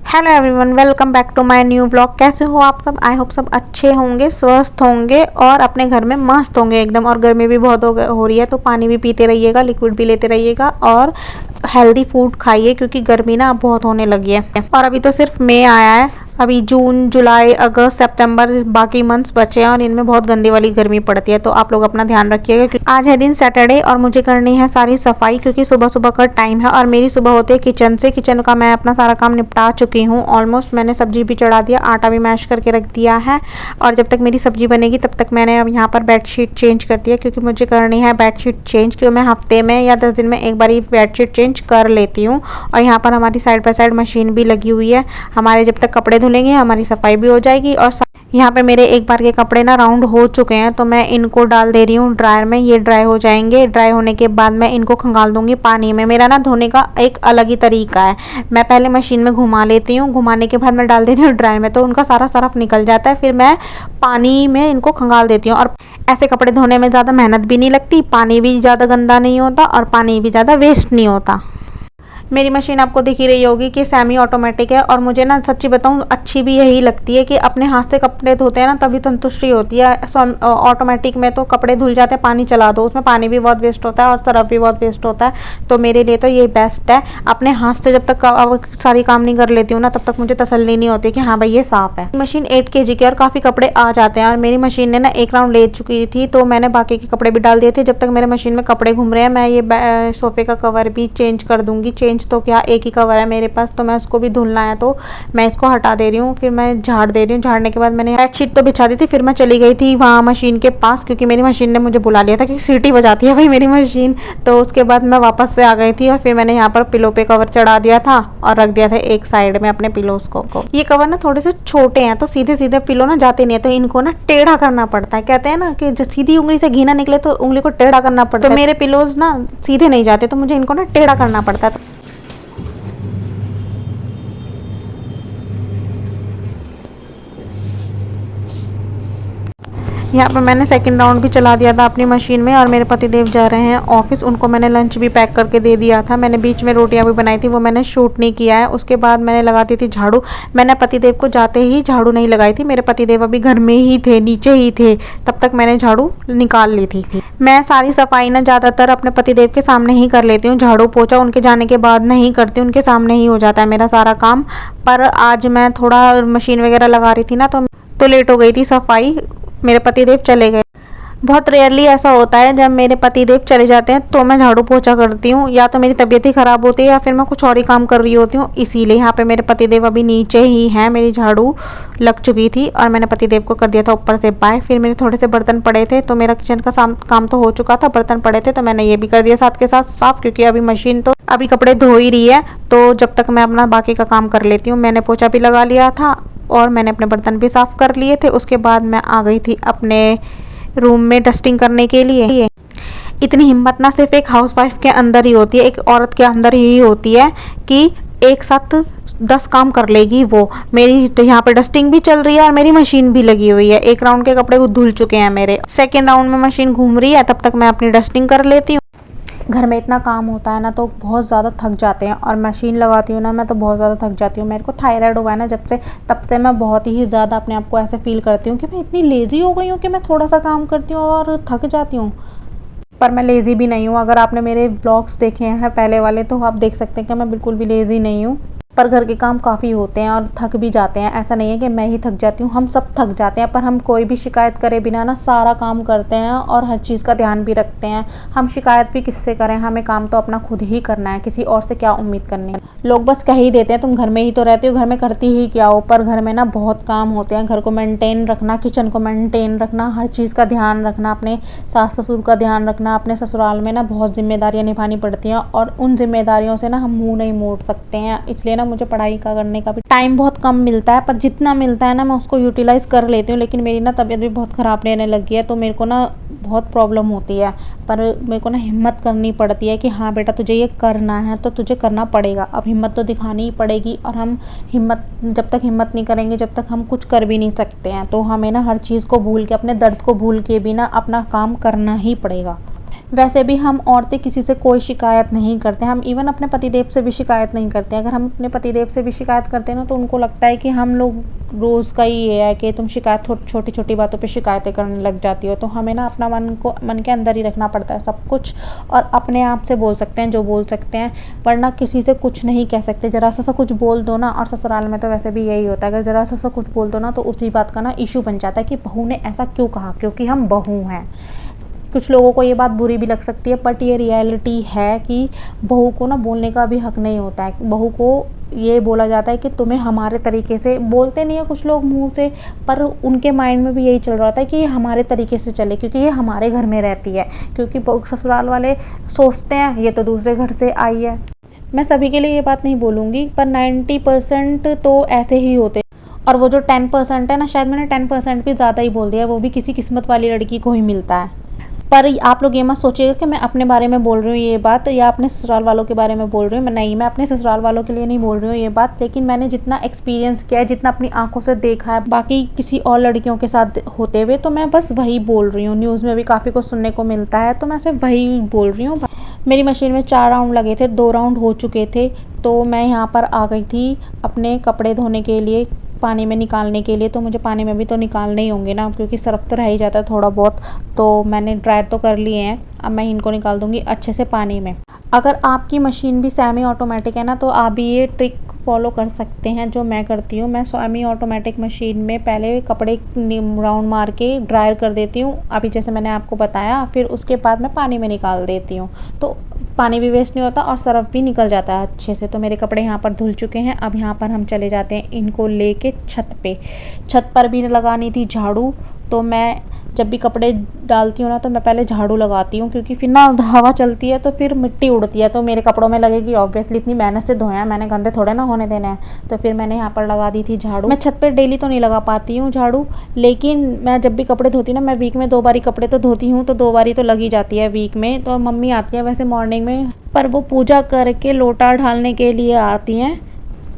Hello everyone, welcome back to my new vlog. कैसे हो आप सब? आई होप सब अच्छे होंगे, स्वस्थ होंगे और अपने घर में मस्त होंगे एकदम। और गर्मी भी बहुत हो रही है तो पानी भी पीते रहिएगा, लिक्विड भी लेते रहिएगा और हेल्दी फूड खाइए क्योंकि गर्मी ना अब बहुत होने लगी है। और अभी तो सिर्फ मई आया है, अभी जून, जुलाई, अगस्त, सितंबर बाकी मंथ्स बचे हैं और इनमें बहुत गंदी वाली गर्मी पड़ती है। तो आप लोग अपना ध्यान रखिएगा क्योंकि आज है दिन सैटरडे और मुझे करनी है सारी सफाई क्योंकि सुबह सुबह का टाइम है। और मेरी सुबह होती है किचन से। किचन का मैं अपना सारा काम निपटा चुकी हूँ ऑलमोस्ट। मैंने सब्जी भी चढ़ा दिया, आटा भी मैश करके रख दिया है। और जब तक मेरी सब्जी बनेगी तब तक मैंने अब यहाँ पर बेडशीट चेंज कर दिया क्योंकि मुझे करनी है बेडशीट चेंज, क्योंकि मैं हफ्ते में या 10 दिन में एक बार बेडशीट चेंज कर लेती हूँ। और यहाँ पर हमारी साइड बाय साइड मशीन भी लगी हुई है। हमारे जब तक कपड़े धुलेंगे हमारी सफाई भी हो जाएगी। और यहाँ पे मेरे एक बार के कपड़े ना राउंड हो चुके हैं तो मैं इनको डाल दे रही हूँ ड्रायर में। ये ड्राई हो जाएंगे। ड्राई होने के बाद मैं इनको खंगाल दूंगी पानी में। मेरा ना धोने का एक अलग ही तरीका है। मैं पहले मशीन में घुमा लेती हूँ, घुमाने के बाद मैं डाल देती हूँ ड्रायर में तो उनका सारा सरफ निकल जाता है। फिर मैं पानी में इनको खंगाल देती हूँ। और ऐसे कपड़े धोने में ज़्यादा मेहनत भी नहीं लगती, पानी भी ज़्यादा गंदा नहीं होता और पानी भी ज़्यादा वेस्ट नहीं होता। मेरी मशीन आपको दिख ही रही होगी कि सेमी ऑटोमेटिक है। और मुझे ना सच्ची बताऊं अच्छी भी यही लगती है कि अपने हाथ से कपड़े धोते हैं ना तभी संतुष्टि होती है। ऑटोमेटिक में तो कपड़े धुल जाते हैं, पानी चला दो, उसमें पानी भी बहुत वेस्ट होता है और सरफ भी बहुत वेस्ट होता है। तो मेरे लिए तो ये बेस्ट है। अपने हाथ से जब तक सारी काम नहीं कर लेती हूँ ना तब तक मुझे तसल्ली नहीं होती कि हाँ भाई ये साफ़ है। मशीन 8 kg की और काफ़ी कपड़े आ जाते हैं। और मेरी मशीन ने ना एक राउंड ले चुकी थी तो मैंने बाकी के कपड़े भी डाल दिए थे। जब तक मेरे मशीन में कपड़े घूम रहे हैं मैं ये सोफे का कवर भी चेंज कर दूंगी। तो क्या एक ही कवर है मेरे पास तो मैं उसको भी धुलना है तो मैं इसको हटा दे रही हूँ। फिर मैं झाड़ दे रही हूँ। झाड़ने के बाद मैंने बेडशीट तो बिछा दी थी। फिर मैं चली गई थी वहाँ मशीन के पास क्योंकि मेरी मशीन ने मुझे बुला लिया था क्योंकि सीटी बजाती है भाई मेरी मशीन। तो उसके बाद मैं वापस से आ गई थी और फिर मैंने यहाँ पर पिलो पे कवर चढ़ा दिया था और रख दिया था एक साइड में अपने पिलोज को। ये कवर ना थोड़े से छोटे हैं तो सीधे सीधे पिलो ना जाते नहीं है तो इनको ना टेढ़ा करना पड़ता है। कहते हैं ना कि सीधी उंगली से घी ना निकले तो उंगली को टेढ़ा करना पड़ता है। तो मेरे पिलोज ना सीधे नहीं जाते तो मुझे इनको ना टेढ़ा करना पड़ता है। यहाँ पर मैंने सेकंड राउंड भी चला दिया था अपनी मशीन में। और मेरे पतिदेव जा रहे हैं ऑफिस, उनको मैंने लंच भी पैक करके दे दिया था। मैंने बीच में रोटियां भी बनाई थी, वो मैंने शूट नहीं किया है। उसके बाद मैंने लगा दी थी झाड़ू। मैंने पतिदेव को जाते ही झाड़ू नहीं लगाई थी, मेरे पतिदेव अभी घर में ही थे, नीचे ही थे, तब तक मैंने झाड़ू निकाल ली थी। मैं सारी सफाई ना ज़्यादातर अपने पतिदेव के सामने ही कर लेती हूँ। झाड़ू पोछा उनके जाने के बाद नहीं करती, उनके सामने ही हो जाता है मेरा सारा काम। पर आज मैं थोड़ा मशीन वगैरह लगा रही थी ना तो लेट हो गई थी सफाई, मेरे पतिदेव चले गए। बहुत रेयरली ऐसा होता है जब मेरे पतिदेव चले जाते हैं तो मैं झाड़ू पोछा करती हूँ, या तो मेरी तबीयत ही ख़राब होती है या फिर मैं कुछ और ही काम कर रही होती हूँ। इसीलिए यहाँ पे मेरे पतिदेव अभी नीचे ही हैं। मेरी झाड़ू लग चुकी थी और मैंने पतिदेव को कर दिया था ऊपर से बाय। फिर मेरे थोड़े से बर्तन पड़े थे तो मेरा किचन का काम तो हो चुका था, बर्तन पड़े थे तो मैंने ये भी कर दिया साथ के साथ साफ़ क्योंकि अभी मशीन तो अभी कपड़े धो ही रही है। तो जब तक मैं अपना बाकी का काम कर लेती हूँ। मैंने पोछा भी लगा लिया था और मैंने अपने बर्तन भी साफ़ कर लिए थे। उसके बाद मैं आ गई थी अपने रूम में डस्टिंग करने के लिए। इतनी हिम्मत ना सिर्फ एक हाउसवाइफ के अंदर ही होती है, एक औरत के अंदर ही होती है कि एक साथ 10 काम कर लेगी वो। मेरी तो यहाँ पे डस्टिंग भी चल रही है और मेरी मशीन भी लगी हुई है। एक राउंड के कपड़े धुल चुके हैं मेरे, सेकेंड राउंड में मशीन घूम रही है, तब तक मैं अपनी डस्टिंग कर लेती हूँ। घर में इतना काम होता है ना तो बहुत ज़्यादा थक जाते हैं। और मशीन लगाती हूँ ना मैं तो बहुत ज़्यादा थक जाती हूँ। मेरे को थायराइड हुआ है ना जब से, तब से मैं बहुत ही ज़्यादा अपने आप को ऐसे फील करती हूँ कि मैं इतनी लेज़ी हो गई हूँ कि मैं थोड़ा सा काम करती हूँ और थक जाती हूँ। पर मैं लेज़ी भी नहीं हूँ। अगर आपने मेरे ब्लॉग्स देखे हैं पहले वाले तो आप देख सकते हैं कि मैं बिल्कुल भी लेज़ी नहीं हूँ। पर घर के काम काफ़ी होते हैं और थक भी जाते हैं। ऐसा नहीं है कि मैं ही थक जाती हूँ, हम सब थक जाते हैं। पर हम कोई भी शिकायत करे बिना ना सारा काम करते हैं और हर चीज़ का ध्यान भी रखते हैं। हम शिकायत भी किससे करें, हमें काम तो अपना खुद ही करना है, किसी और से क्या उम्मीद करनी है। लोग बस कह ही देते हैं तुम घर में ही तो रहती हो, घर में करती ही क्या हो। पर घर में ना बहुत काम होते हैं। घर को मेंटेन रखना, किचन को मेंटेन रखना, हर चीज़ का ध्यान रखना, अपने सास ससुर का ध्यान रखना। अपने ससुराल में ना बहुत जिम्मेदारियाँ निभानी पड़ती हैं और उन जिम्मेदारियों से ना हम मुँह नहीं मोड़ सकते हैं। इसलिए ना मुझे पढ़ाई का करने का भी टाइम बहुत कम मिलता है, पर जितना मिलता है ना मैं उसको यूटिलाइज़ कर लेती हूँ। लेकिन मेरी ना तबीयत भी बहुत ख़राब रहने लगी है तो मेरे को ना बहुत प्रॉब्लम होती है। पर मेरे को ना हिम्मत करनी पड़ती है कि हाँ बेटा तुझे ये करना है तो तुझे करना पड़ेगा। अब हिम्मत तो दिखानी ही पड़ेगी और हम जब तक हिम्मत नहीं करेंगे जब तक हम कुछ कर भी नहीं सकते हैं। तो हमें ना हर चीज़ को भूल के, अपने दर्द को भूल के भी ना अपना काम करना ही पड़ेगा। वैसे भी हम औरतें किसी से कोई शिकायत नहीं करते, हम इवन अपने पतिदेव से भी शिकायत नहीं करते। अगर हम अपने पतिदेव से भी शिकायत करते हैं ना तो उनको लगता है कि हम लोग रोज़ का ही ये है कि तुम शिकायत छोटी छोटी बातों पे शिकायतें करने लग जाती हो। तो हमें ना अपना मन के अंदर ही रखना पड़ता है सब कुछ, और अपने आप से बोल सकते हैं जो बोल सकते हैं, वरना किसी से कुछ नहीं कह सकते। ज़रा सा कुछ बोल दो ना, और ससुराल में तो वैसे भी यही होता है, अगर ज़रा सा कुछ बोल दो ना तो उसी बात का ना इशू बन जाता है कि बहू ने ऐसा क्यों कहा, क्योंकि हम बहू हैं। कुछ लोगों को ये बात बुरी भी लग सकती है, बट ये रियलिटी है कि बहू को ना बोलने का भी हक नहीं होता है। बहू को ये बोला जाता है कि तुम्हें हमारे तरीके से, बोलते नहीं है कुछ लोग मुंह से, पर उनके माइंड में भी यही चल रहा होता है कि ये हमारे तरीके से चले, क्योंकि ये हमारे घर में रहती है। क्योंकि ससुराल वाले सोचते हैं ये तो दूसरे घर से आई है। मैं सभी के लिए ये बात नहीं बोलूँगी, पर 90% तो ऐसे ही होते। और वो जो 10% है ना, शायद मैंने 10% भी ज़्यादा ही बोल दिया, वो भी किसी किस्मत वाली लड़की को ही मिलता है। पर आप लोग ये मत सोचिएगा कि मैं अपने बारे में बोल रही हूँ ये बात, या अपने ससुराल वालों के बारे में बोल रही हूँ। मैं नहीं, मैं अपने ससुराल वालों के लिए नहीं बोल रही हूँ ये बात, लेकिन मैंने जितना एक्सपीरियंस किया है, जितना अपनी आंखों से देखा है बाकी किसी और लड़कियों के साथ होते हुए, तो मैं बस वही बोल रही हूँ। न्यूज़ में भी काफ़ी कुछ सुनने को मिलता है, तो मैं सिर्फ वही बोल रही हूँ। मेरी मशीन में 4 राउंड लगे थे, 2 राउंड हो चुके थे, तो मैं यहाँ पर आ गई थी अपने कपड़े धोने के लिए, पानी में निकालने के लिए। तो मुझे पानी में भी तो निकालने ही होंगे ना, क्योंकि सर्फ तो रह ही जाता है थोड़ा बहुत। तो मैंने ड्रायर तो कर लिए हैं, अब मैं इनको निकाल दूँगी अच्छे से पानी में। अगर आपकी मशीन भी सेमी ऑटोमेटिक है ना, तो आप भी ये ट्रिक फॉलो कर सकते हैं जो मैं करती हूँ। मैं सेमी ऑटोमेटिक मशीन में पहले कपड़े राउंड मार के ड्रायर कर देती हूँ, अभी जैसे मैंने आपको बताया, फिर उसके बाद मैं पानी में निकाल देती हूँ। तो पानी भी वेस्ट नहीं होता और सर्फ भी निकल जाता है अच्छे से। तो मेरे कपड़े यहाँ पर धुल चुके हैं। अब यहाँ पर हम चले जाते हैं इनको लेके छत पे। छत पर भी लगानी थी झाड़ू, तो मैं जब भी कपड़े डालती हूँ ना तो मैं पहले झाड़ू लगाती हूँ, क्योंकि फिर ना हवा चलती है तो फिर मिट्टी उड़ती है, तो मेरे कपड़ों में लगेगी ऑब्वियसली। इतनी मेहनत से धोया, मैंने गंदे थोड़े ना होने देने हैं। तो फिर मैंने यहाँ पर लगा दी थी झाड़ू। मैं छत पे डेली तो नहीं लगा पाती हूँ झाड़ू, लेकिन मैं जब भी कपड़े धोती हूँ ना, मैं वीक में 2 बारी कपड़े तो धोती हूँ, तो 2 बारी तो लगी जाती है वीक में। तो मम्मी आती है वैसे मॉर्निंग में, पर वो पूजा करके लोटा ढालने के लिए आती हैं,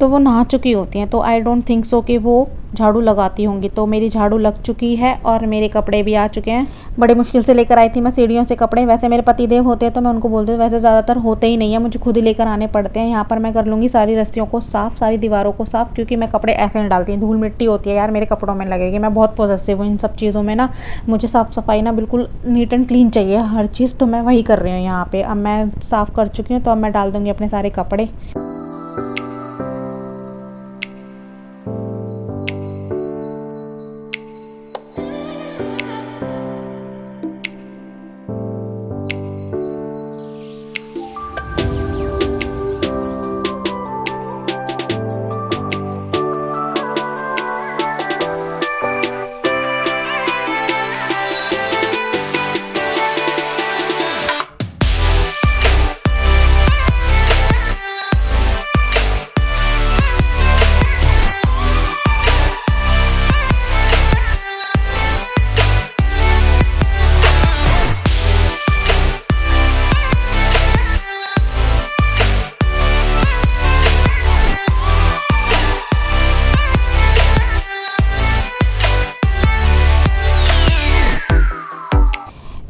तो वो नहा चुकी होती हैं, तो आई डोंट थिंक सो कि वो झाड़ू लगाती होंगी। तो मेरी झाड़ू लग चुकी है और मेरे कपड़े भी आ चुके हैं। बड़ी मुश्किल से लेकर आई थी मैं सीढ़ियों से कपड़े। वैसे मेरे पतिदेव होते हैं तो मैं उनको बोलती हूँ, वैसे ज़्यादातर होते ही नहीं है, मुझे खुद ही लेकर आने पड़ते हैं। यहाँ पर मैं कर लूँगी सारी रस्सियों को साफ़, सारी दीवारों को साफ़, क्योंकि मैं कपड़े ऐसे नहीं डालती, धूल मिट्टी होती है यार मेरे कपड़ों में लगेगी। मैं बहुत पॉजेसिव हूँ इन सब चीज़ों में ना, मुझे साफ़ सफाई ना बिल्कुल नीट एंड क्लीन चाहिए हर चीज़, तो मैं वही कर रही हूँ यहाँ पर। अब मैं साफ़ कर चुकी हूँ, तो अब मैं डाल दूँगी अपने सारे कपड़े।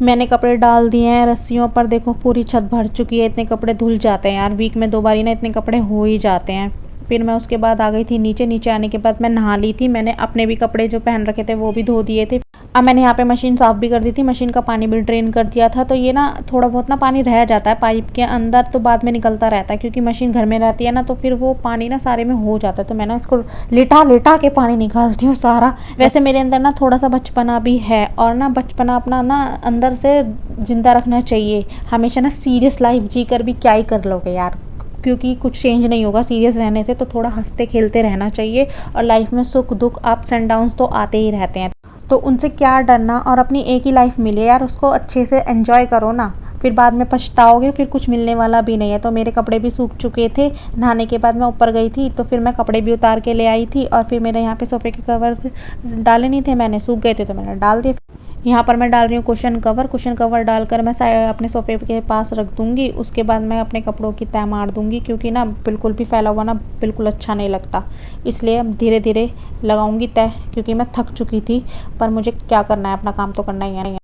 मैंने कपड़े डाल दिए हैं रस्सियों पर, देखो पूरी छत भर चुकी है। इतने कपड़े धुल जाते हैं यार, वीक में 2 बारी ना इतने कपड़े हो ही जाते हैं। फिर मैं उसके बाद आ गई थी नीचे। नीचे आने के बाद मैं नहा ली थी, मैंने अपने भी कपड़े जो पहन रखे थे वो भी धो दिए थे। अब मैंने यहाँ पे मशीन साफ़ भी कर दी थी, मशीन का पानी भी ड्रेन कर दिया था। तो ये ना थोड़ा बहुत ना पानी रह जाता है पाइप के अंदर, तो बाद में निकलता रहता है, क्योंकि मशीन घर में रहती है ना, तो फिर वो पानी ना सारे में हो जाता है। तो मैं ना इसको लिटा लिटा के पानी निकालती हूँ सारा। वैसे मेरे अंदर ना थोड़ा सा बचपना भी है, और ना बचपना अपना ना अंदर से ज़िंदा रखना चाहिए। हमेशा ना सीरियस लाइफ जी कर भी क्या ही कर लोगे यार, क्योंकि कुछ चेंज नहीं होगा सीरियस रहने से। तो थोड़ा हंसते खेलते रहना चाहिए, और लाइफ में सुख दुख अप्स एंड डाउन्स तो आते ही रहते हैं, तो उनसे क्या डरना। और अपनी एक ही लाइफ मिली है यार, उसको अच्छे से एंजॉय करो ना, फिर बाद में पछताओगे, फिर कुछ मिलने वाला भी नहीं है। तो मेरे कपड़े भी सूख चुके थे। नहाने के बाद मैं ऊपर गई थी, तो फिर मैं कपड़े भी उतार के ले आई थी, और फिर मेरे यहाँ पे सोफ़े के कवर डाले नहीं थे मैंने, सूख गए थे तो मैंने डाल दिए। यहाँ पर मैं डाल रही हूँ कुशन कवर। कुशन कवर डालकर मैं अपने सोफ़े के पास रख दूँगी। उसके बाद मैं अपने कपड़ों की तह मार दूँगी, क्योंकि ना बिल्कुल भी फैला हुआ ना बिल्कुल अच्छा नहीं लगता, इसलिए अब धीरे धीरे लगाऊँगी तह, क्योंकि मैं थक चुकी थी। पर मुझे क्या करना है, अपना काम तो करना ही है।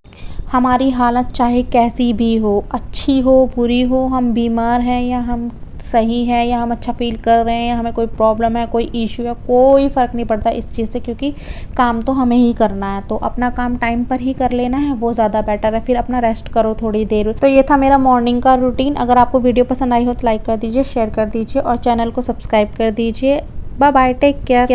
हमारी हालत चाहे कैसी भी हो, अच्छी हो बुरी हो, हम बीमार हैं या हम सही है या हम अच्छा फील कर रहे हैं या हमें कोई प्रॉब्लम है, कोई इशू है, कोई फ़र्क नहीं पड़ता इस चीज़ से, क्योंकि काम तो हमें ही करना है। तो अपना काम टाइम पर ही कर लेना है, वो ज़्यादा बेटर है। फिर अपना रेस्ट करो थोड़ी देर। तो ये था मेरा मॉर्निंग का रूटीन। अगर आपको वीडियो पसंद आई हो तो लाइक कर दीजिए, शेयर कर दीजिए और चैनल को सब्सक्राइब कर दीजिए। Bye bye, take care.